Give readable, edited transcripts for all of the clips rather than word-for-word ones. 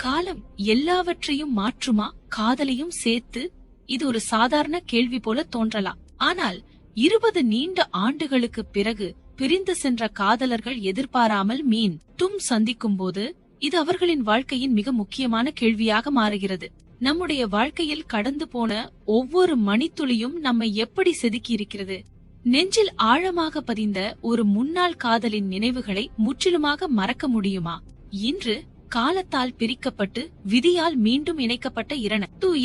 காலம் எல்லாவற்றையும் மாற்றுமா, காதலையும் சேர்த்து? இது ஒரு சாதாரண கேள்வி போல தோன்றலாம். ஆனால் 20 நீண்ட ஆண்டுகளுக்கு பிறகு பிரிந்து சென்ற காதலர்கள் எதிர்பாராமல் மீண்டும் சந்திக்கும் போது இது அவர்களின் வாழ்க்கையின் மிக முக்கியமான கேள்வியாக மாறுகிறது. நம்முடைய வாழ்க்கையில் கடந்து போன ஒவ்வொரு மணித்துளியும் நம்மை எப்படி செதுக்கி இருக்கிறது? நெஞ்சில் ஆழமாக பதிந்த ஒரு முன்னாள் காதலின் நினைவுகளை முற்றிலுமாக மறக்க முடியுமா? இன்று காலத்தால் பிரிக்கப்பட்டு விதியால் மீண்டும் இணைக்கப்பட்ட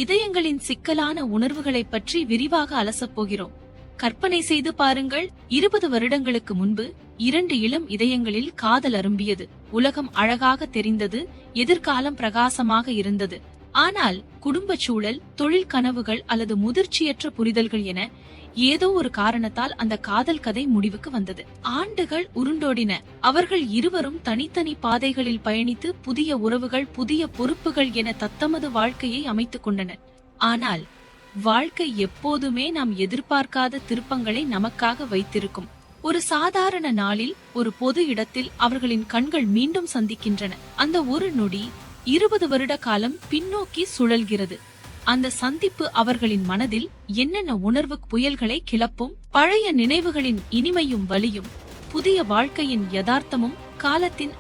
இதயங்களின் சிக்கலான உணர்வுகளை பற்றி விரிவாக அலசப் போகிறோம். கற்பனை செய்து பாருங்கள், 20 வருடங்களுக்கு முன்பு 2 இளம் இதயங்களில் காதல் அரும்பியது. உலகம் அழகாக தெரிந்தது, எதிர்காலம் பிரகாசமாக இருந்தது. ஆனால் குடும்ப சூழல், தொழில் கனவுகள் அல்லது முதிர்ச்சியற்ற புரிதல்கள் என ஏதோ ஒரு காரணத்தால் அந்த காதல் கதை முடிவுக்கு வந்தது. ஆண்டுகள் உருண்டோடின. அவர்கள் இருவரும் தனித்தனி பாதைகளில் பயணித்து புதிய உறவுகள், புதிய பொறுப்புகள் என தத்தமது வாழ்க்கையை அமைத்துக் கொண்டனர். ஆனால் வாழ்க்கை எப்போதுமே நாம் எதிர்பார்க்காத திருப்பங்களை நமக்காக வைத்திருக்கும். ஒரு சாதாரண நாளில் ஒரு பொது இடத்தில் அவர்களின் கண்கள் மீண்டும் சந்திக்கின்றன. அந்த ஒரு நொடி 20 வருட காலம் பின்னோக்கி சுழல்கிறது. அந்த சந்திப்பு அவர்களின் மனதில் என்னென்ன உணர்வு புயல்களை கிளப்பும்? பழைய நினைவுகளின் இனிமையும் வலியும், புதிய வாழ்க்கையின் யதார்த்தமும், காலத்தின்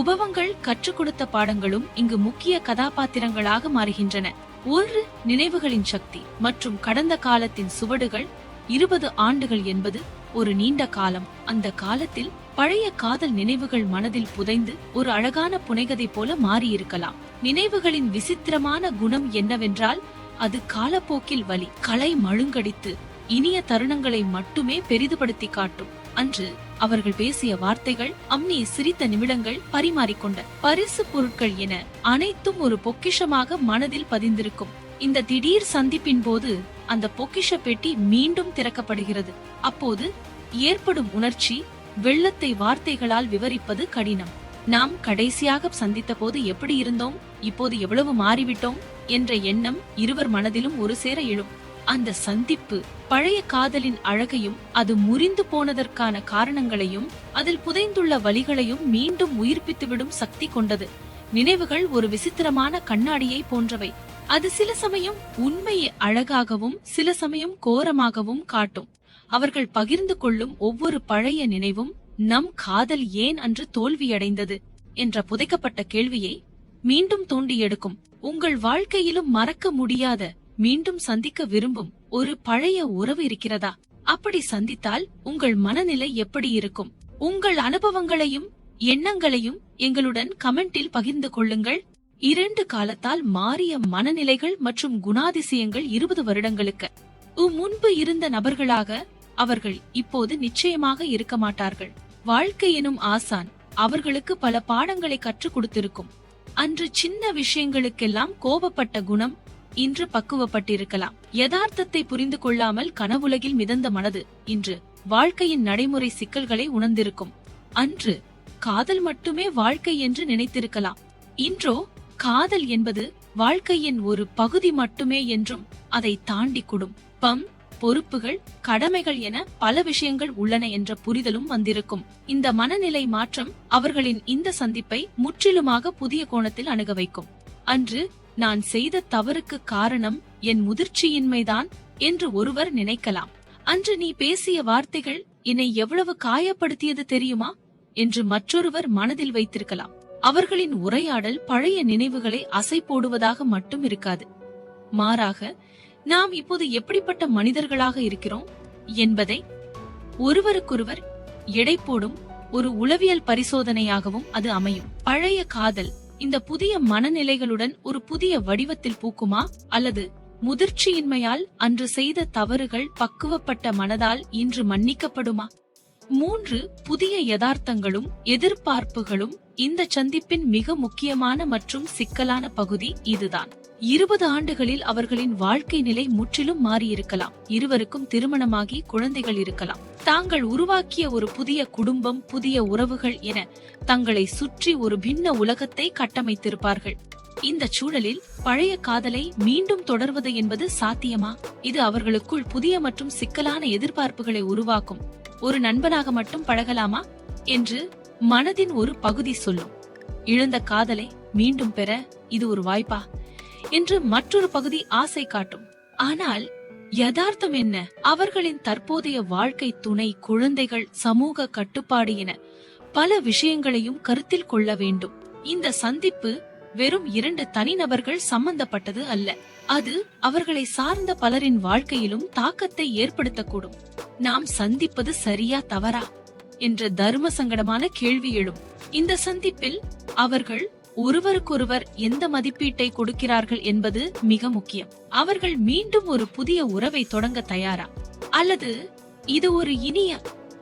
உபவங்கள் கற்றுக் கொடுத்த பாடங்களும் இங்கு முக்கிய கதாபாத்திரங்களாக மாறுகின்றன. ஒரு நினைவுகளின் சக்தி மற்றும் கடந்த காலத்தின் சுவடுகள். 20 ஆண்டுகள் என்பது ஒரு நீண்ட காலம். அந்த காலத்தில் பழைய காதல் நினைவுகள் மனதில் புதைந்து ஒரு அழகான புனைகதை போல மாறியிருக்கலாம். நினைவுகளின் விசித்திரமான குணம் என்னவென்றால், அது காலப்போக்கில் வலி களை மழுங்கடித்து இனிய தருணங்களை மட்டுமே பெரிதுபடுத்தி காட்டும். அன்று அவர்கள் பேசிய வார்த்தைகள், அம்னி சிரித்த நிமிடங்கள், பரிமாறிக்கொண்ட பரிசு பொருட்கள் என அனைத்தும் ஒரு பொக்கிஷமாக மனதில் பதிந்திருக்கும். இந்த திடீர் சந்திப்பின் போது அந்த பொக்கிஷ பெட்டி மீண்டும் திறக்கப்படுகிறது. அப்போது ஏற்படும் உணர்ச்சி வெள்ளத்தை வார்த்தைகளால் விவரிப்பது கடினம். நாம் கடைசியாக சந்தித்த போது எப்படி இருந்தோம், இப்போது எவ்வளவு மாறிவிட்டோம் என்ற எண்ணம் இருவர் மனதிலும் ஒரு சேர எழும். அந்த சந்திப்பு பழைய காதலின் அழகையும், அது முறிந்து போனதற்கான காரணங்களையும், அதில் புதைந்துள்ள வலிகளையும் மீண்டும் உயிர்ப்பித்துவிடும் சக்தி கொண்டது. நினைவுகள் ஒரு விசித்திரமான கண்ணாடியை போன்றவை. அது சில சமயம் உண்மையை அழகாகவும் சில சமயம் கோரமாகவும் காட்டும். அவர்கள் பகிர்ந்து கொள்ளும் ஒவ்வொரு பழைய நினைவும் நம் காதல் ஏன் அன்று தோல்வியடைந்தது என்ற புதைக்கப்பட்ட கேள்வியை மீண்டும் தோண்டி எடுக்கும். உங்கள் வாழ்க்கையிலும் மறக்க முடியாத, மீண்டும் சந்திக்க விரும்பும் ஒரு பழைய உறவு இருக்கிறதா? அப்படி சந்தித்தால் உங்கள் மனநிலை எப்படி இருக்கும்? உங்கள் அனுபவங்களையும் எண்ணங்களையும் எங்களுடன் கமெண்டில் பகிர்ந்து கொள்ளுங்கள். 2 காலத்தால் மாறிய மனநிலைகள் மற்றும் குணாதிசயங்கள் 20 வருடங்களுக்கு முன்பு இருந்த நபர்களாக அவர்கள் இப்போது நிச்சயமாக இருக்க மாட்டார்கள். வாழ்க்கை எனும் ஆசான் அவர்களுக்கு பல பாடங்களை கற்றுக் கொடுத்திருக்கும். அன்று சின்ன விஷயங்களுக்கெல்லாம் கோபப்பட்ட குணம் இன்று பக்குவப்பட்டிருக்கலாம். யதார்த்தத்தை புரிந்து கொள்ளாமல் கனவுலகில் மிதந்த மனது இன்று வாழ்க்கையின் நடைமுறை சிக்கல்களை உணர்ந்திருக்கும். அன்று காதல் மட்டுமே வாழ்க்கை என்று நினைத்திருக்கலாம். இன்றோ காதல் என்பது வாழ்க்கையின் ஒரு பகுதி மட்டுமே என்றும், அதை தாண்டி குடும்பம், பொறுப்புகள், கடமைகள் என பல விஷயங்கள் உள்ளன என்ற புரிதலும் வந்திருக்கும். இந்த மனநிலை மாற்றம் அவர்களின் இந்த சந்திப்பை முற்றிலுமாக புதிய கோணத்தில் அணுக வைக்கும். அன்று நான் செய்த தவறுக்கு காரணம் என் முதிர்ச்சியின்மைதான் என்று ஒருவர் நினைக்கலாம். அன்று நீ பேசிய வார்த்தைகள் என்னை எவ்வளவு காயப்படுத்தியது தெரியுமா என்று மற்றொருவர் மனதில் வைத்திருக்கலாம். அவர்களின் உரையாடல் பழைய நினைவுகளை அசை போடுவதாக மட்டும் இருக்காது. மாறாக, நாம் இப்போது எப்படிப்பட்ட மனிதர்களாக இருக்கிறோம் என்பதை ஒருவருக்கொருவர் எடை போடும் ஒரு உளவியல் பரிசோதனையாகவும் அது அமையும். பழைய காதல் இந்த புதிய மனநிலைகளுடன் ஒரு புதிய வடிவத்தில் பூக்குமா, அல்லது முதிர்ச்சியின்மையால் அன்று செய்த தவறுகள் பக்குவப்பட்ட மனதால் இன்று மன்னிக்கப்படுமா? 3 புதிய யதார்த்தங்களும் எதிர்பார்ப்புகளும் இந்த சந்திப்பின் மிக முக்கியமான மற்றும் சிக்கலான பகுதி இதுதான். 20 ஆண்டுகளில் அவர்களின் வாழ்க்கை நிலை முற்றிலும் மாறியிருக்கலாம். இருவருக்கும் திருமணமாகி குழந்தைகள் இருக்கலாம். தாங்கள் உருவாக்கிய ஒரு புதிய குடும்பம், புதிய உறவுகள் என தங்களை சுற்றி ஒரு பின்ன உலகத்தை கட்டமைத்திருப்பார்கள். இந்த சூழலில் பழைய காதலை மீண்டும் தொடர்வது என்பது சாத்தியமா? இது அவர்களுக்குள் புதிய மற்றும் சிக்கலான எதிர்பார்ப்புகளை உருவாக்கும். ஒரு நண்பனாக மட்டும் பழகலாமா என்று மனதின் ஒரு பகுதி சொல்லும். இழந்த காதலை மீண்டும் பெற இது ஒரு வாய்ப்பா என்று மற்றொரு பகுதி ஆசை காட்டும். ஆனால் யதார்த்தம் என்ன? அவர்களின் தற்போதைய வாழ்க்கை துணை, குழந்தைகள், சமூக கட்டுப்பாடு என பல விஷயங்களையும் கருத்தில் கொள்ள வேண்டும். இந்த சந்திப்பு வெறும் 2 தனிநபர்கள் சம்பந்தப்பட்டது அல்ல. அது அவர்களை சார்ந்த பலரின் வாழ்க்கையிலும் தாக்கத்தை ஏற்படுத்தக்கூடும். நாம் சந்திப்பது சரியா தவறா என்ற தர்ம சங்கடமான கேள்வி எழும். இந்த சந்திப்பில் அவர்கள் ஒருவருக்கொருவர் எந்த மதிப்பீட்டை கொடுக்கிறார்கள் என்பது மிக முக்கியம். அவர்கள் மீண்டும் ஒரு புதிய உறவை தொடங்க தயாரா, அல்லது இது ஒரு இனிய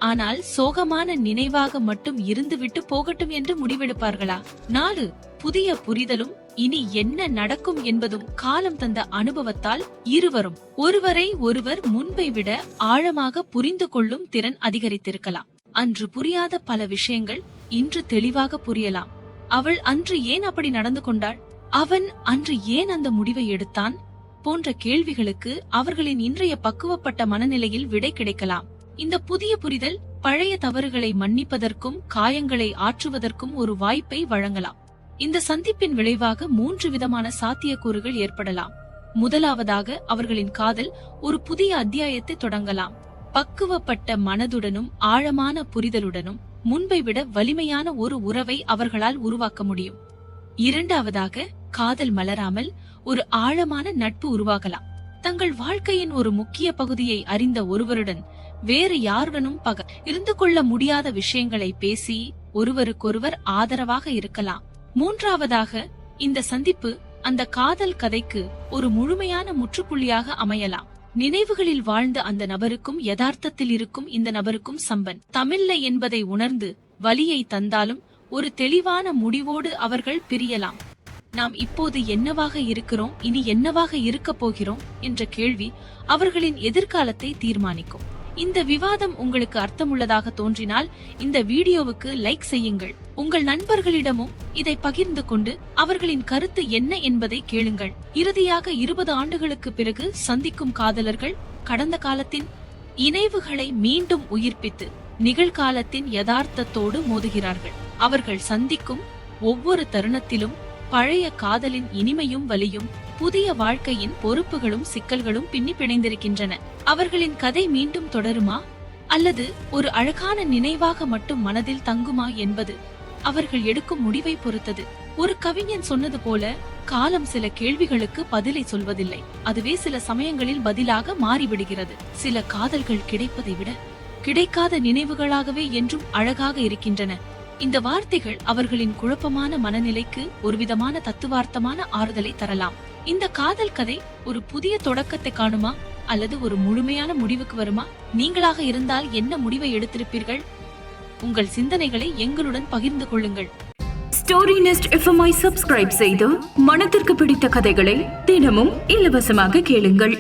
ஆனால் சோகமான நினைவாக மட்டும் இருந்துவிட்டு போகட்டும் என்று முடிவெடுப்பார்களா? 4. புதிய புரிதலும் இனி என்ன நடக்கும் என்பதும் காலம் தந்த அனுபவத்தால் இருவரும் ஒருவரை ஒருவர் முன்பை விட ஆழமாக புரிந்து கொள்ளும் திறன் அதிகரித்திருக்கலாம். அன்று புரியாத பல விஷயங்கள் இன்று தெளிவாக புரியலாம். அவள் அன்று ஏன் அப்படி நடந்து கொண்டாள், அவன் அன்று ஏன் அந்த முடிவை எடுத்தான் போன்ற கேள்விகளுக்கு அவர்களின் இன்றைய பக்குவப்பட்ட மனநிலையில் விடை கிடைக்கலாம். இந்த புதிய புரிதல் பழைய தவறுகளை மன்னிப்பதற்கும் காயங்களை ஆற்றுவதற்கும் ஒரு வாய்ப்பை வழங்கலாம். இந்த சந்திப்பின் விளைவாக 3 விதமான சாத்தியக்கூறுகள் ஏற்படலாம். முதலாவதாக, அவர்களின் காதல் ஒரு புதிய அத்தியாயத்தை தொடங்கலாம். பக்குவப்பட்ட மனதுடனும் ஆழமான புரிதலுடனும் முன்பை விட வலிமையான ஒரு உறவை அவர்களால் உருவாக்க முடியும். இரண்டாவதாக, காதல் மலராமல் ஒரு ஆழமான நட்பு உருவாகலாம். தங்கள் வாழ்க்கையின் ஒரு முக்கிய பகுதியை அறிந்த ஒருவருடன் வேறு யாருடனும் இருந்து கொள்ள முடியாத விஷயங்களை பேசி ஒருவருக்கொருவர் ஆதரவாக இருக்கலாம். மூன்றாவதாக, இந்த சந்திப்பு அந்த காதல் கதைக்கு ஒரு முழுமையான முற்றுப்புள்ளியாக அமையலாம். நினைவுகளில் வாழ்ந்த அந்த நபருக்கும் யதார்த்தத்தில் இருக்கும் இந்த நபருக்கும் தமிழ்ல என்பதை உணர்ந்து வலியை தந்தாலும் ஒரு தெளிவான முடிவோடு அவர்கள் பிரியலாம். நாம் இப்போது என்னவாக இருக்கிறோம், இனி என்னவாக இருக்க போகிறோம் என்ற கேள்வி அவர்களின் எதிர்காலத்தை தீர்மானிக்கும். இந்த விவாதம் உங்களுக்கு அர்த்தமுள்ளதாக தோன்றினால் இந்த வீடியோவுக்கு லைக் செய்யுங்கள். உங்கள் நண்பர்களிடமும் இதை பகிர்ந்து கொண்டு அவர்களின் கருத்து என்ன என்பதை கேளுங்கள். இறுதியாக, 20 ஆண்டுகளுக்கு பிறகு சந்திக்கும் காதலர்கள் கடந்த காலத்தின் இணைவுகளை மீண்டும் உயிர்ப்பித்து நிகழ்காலத்தின் யதார்த்தத்தோடு மோதுகிறார்கள். அவர்கள் சந்திக்கும் ஒவ்வொரு தருணத்திலும் பழைய காதலின் இனிமையும் வலியும், புதிய வாழ்க்கையின் பொறுப்புகளும் சிக்கல்களும் பின்னி பிணைந்திருக்கின்றன. அவர்களின் கதை மீண்டும் தொடருமா, அல்லது ஒரு அழகான நினைவாக மட்டும் மனதில் தங்குமா என்பது அவர்கள் எடுக்கும் முடிவை பொறுத்தது. ஒரு கவிஞன் சொன்னது போல, காலம் சில கேள்விகளுக்கு பதிலை சொல்வதில்லை, அதுவே சில சமயங்களில் பதிலாக மாறிவிடுகிறது. சில காதல்கள் கிடைப்பதை விட கிடைக்காத நினைவுகளாகவே என்றும் அழகாக இருக்கின்றன. இந்த வார்த்தைகள் அவர்களின் குழப்பமான மனநிலைக்கு ஒருவிதமான தத்துவார்த்தமான ஆறுதலை தரலாம். இந்த காதல் கதை ஒரு புதிய தொடக்கத்தை காணுமா, அல்லது ஒரு முழுமையான முடிவுக்கு வருமா? நீங்களாக இருந்தால் என்ன முடிவை எடுத்திருப்பீர்கள்? உங்கள் சிந்தனைகளை எங்களுடன் பகிர்ந்து கொள்ளுங்கள். ஸ்டோரி நெஸ்ட் FM-ஐ சப்ஸ்கிரைப் செய்து மனதிற்கு பிடித்த கதைகளை தினமும் இலவசமாக கேளுங்கள்.